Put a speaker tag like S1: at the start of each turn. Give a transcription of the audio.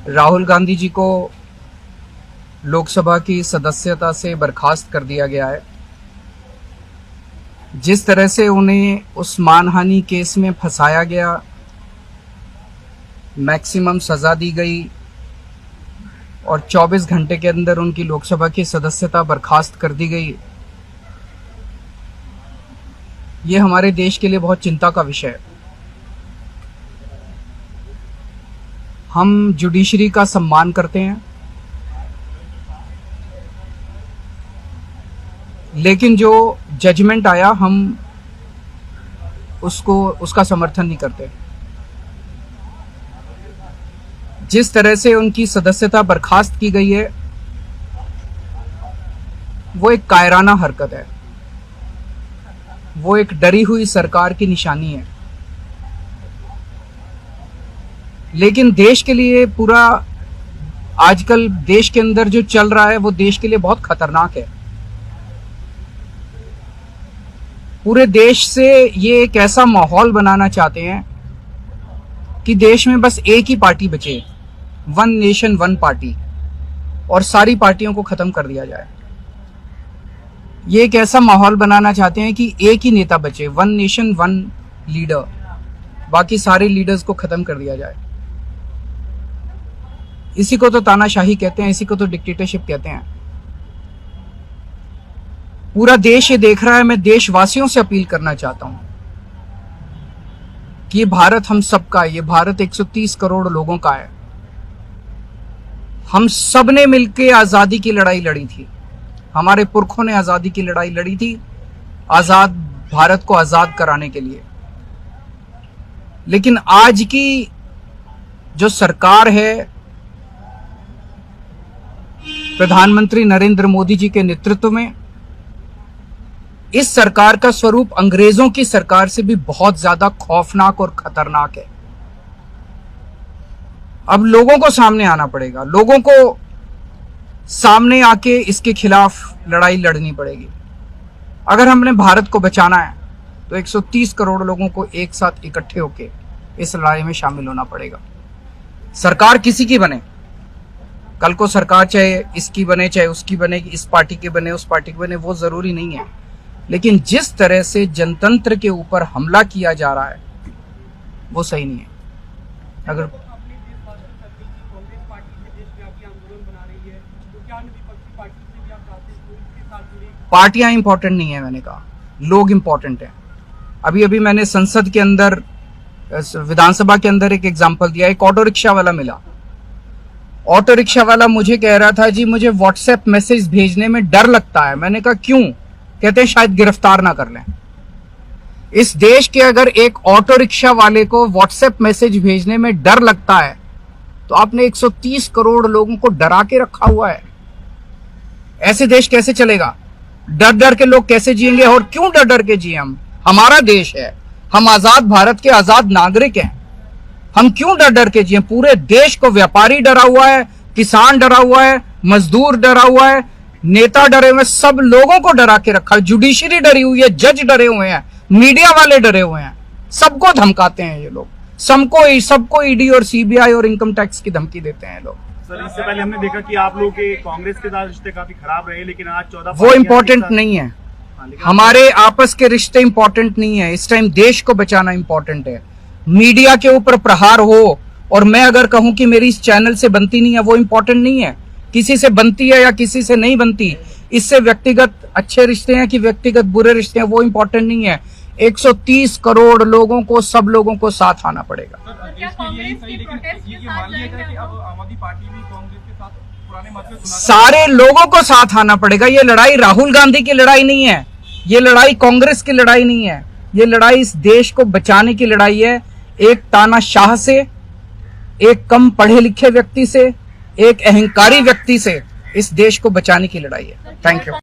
S1: राहुल गांधी जी को लोकसभा की सदस्यता से बर्खास्त कर दिया गया है। जिस तरह से उन्हें उस मानहानि केस में फंसाया गया, मैक्सिमम सजा दी गई और 24 घंटे के अंदर उनकी लोकसभा की सदस्यता बर्खास्त कर दी गई, ये हमारे देश के लिए बहुत चिंता का विषय है। हम जुडिशरी का सम्मान करते हैं, लेकिन जो जजमेंट आया हम उसका समर्थन नहीं करते। जिस तरह से उनकी सदस्यता बर्खास्त की गई है वो एक कायराना हरकत है, वो एक डरी हुई सरकार की निशानी है। लेकिन देश के लिए पूरा आजकल देश के अंदर जो चल रहा है वो देश के लिए बहुत खतरनाक है। पूरे देश से ये एक ऐसा माहौल बनाना चाहते हैं कि देश में बस एक ही पार्टी बचे, वन नेशन वन पार्टी, और सारी पार्टियों को खत्म कर दिया जाए। ये एक ऐसा माहौल बनाना चाहते हैं कि एक ही नेता बचे, वन नेशन वन लीडर, बाकी सारे लीडर्स को खत्म कर दिया जाए। इसी को तो तानाशाही कहते हैं, इसी को तो डिक्टेटरशिप कहते हैं। पूरा देश ये देख रहा है। मैं देशवासियों से अपील करना चाहता हूं कि ये भारत हम सबका है, ये भारत 130 करोड़ लोगों का है। हम सब ने मिलकर आजादी की लड़ाई लड़ी थी, हमारे पुरखों ने आजादी की लड़ाई लड़ी थी, आजाद भारत को आजाद कराने के लिए। लेकिन आज की जो सरकार है, प्रधानमंत्री नरेंद्र मोदी जी के नेतृत्व में, इस सरकार का स्वरूप अंग्रेजों की सरकार से भी बहुत ज्यादा खौफनाक और खतरनाक है। अब लोगों को सामने आना पड़ेगा, लोगों को सामने आके इसके खिलाफ लड़ाई लड़नी पड़ेगी। अगर हमने भारत को बचाना है तो 130 करोड़ लोगों को एक साथ इकट्ठे होके इस लड़ाई में शामिल होना पड़ेगा। सरकार किसी की बने, कल को सरकार चाहे इसकी बने चाहे उसकी बने, इस पार्टी के बने उस पार्टी के बने, वो जरूरी नहीं है। लेकिन जिस तरह से जनतंत्र के ऊपर हमला किया जा रहा है वो सही नहीं है। अगर पार्टियां इंपॉर्टेंट नहीं है, मैंने कहा लोग इंपॉर्टेंट हैं। अभी अभी मैंने संसद के अंदर, विधानसभा के अंदर एक एग्जांपल दिया। एक ऑटो रिक्शा वाला मिला, ऑटो रिक्शा वाला मुझे कह रहा था जी मुझे व्हाट्सएप मैसेज भेजने में डर लगता है। मैंने कहा क्यों? कहते हैं शायद गिरफ्तार ना कर लें। इस देश के अगर एक ऑटो रिक्शा वाले को व्हाट्सएप मैसेज भेजने में डर लगता है तो आपने 130 करोड़ लोगों को डरा के रखा हुआ है। ऐसे देश कैसे चलेगा? डर डर के लोग कैसे जिएंगे? और क्यों डर डर के जिए? हम, हमारा देश है, हम आजाद भारत के आजाद नागरिक हैं, हम क्यों डर डर के जिए? पूरे देश को व्यापारी डरा हुआ है, किसान डरा हुआ है, मजदूर डरा हुआ है, नेता डरे हुए, सब लोगों को डरा के रखा है। जुडिशरी डरी हुई है, जज डरे हुए हैं, मीडिया वाले डरे हुए हैं, सबको धमकाते हैं ये लोग, सबको ईडी और सीबीआई और इनकम टैक्स की धमकी देते हैं लोग।
S2: सर, इससे पहले हमने देखा कि आप लोग के कांग्रेस के साथ रिश्ते काफी खराब रहे, लेकिन आज 14
S1: वो इम्पोर्टेंट नहीं है। हमारे आपस के रिश्ते इंपॉर्टेंट नहीं है। इस टाइम देश को बचाना इंपॉर्टेंट है। मीडिया के ऊपर प्रहार हो और मैं अगर कहूं कि मेरी इस चैनल से बनती नहीं है, वो इंपॉर्टेंट नहीं है। किसी से बनती है या किसी से नहीं बनती, इससे व्यक्तिगत अच्छे रिश्ते हैं कि व्यक्तिगत बुरे रिश्ते हैं, वो इंपॉर्टेंट नहीं है। 130 करोड़ लोगों को, सब लोगों को साथ आना पड़ेगा। सारे लोगों को साथ आना पड़ेगा। ये लड़ाई राहुल गांधी की लड़ाई नहीं है, ये लड़ाई कांग्रेस की लड़ाई नहीं है, ये लड़ाई इस देश को बचाने की लड़ाई है। एक तानाशाह से, एक कम पढ़े लिखे व्यक्ति से, एक अहंकारी व्यक्ति से इस देश को बचाने की लड़ाई है। Thank you.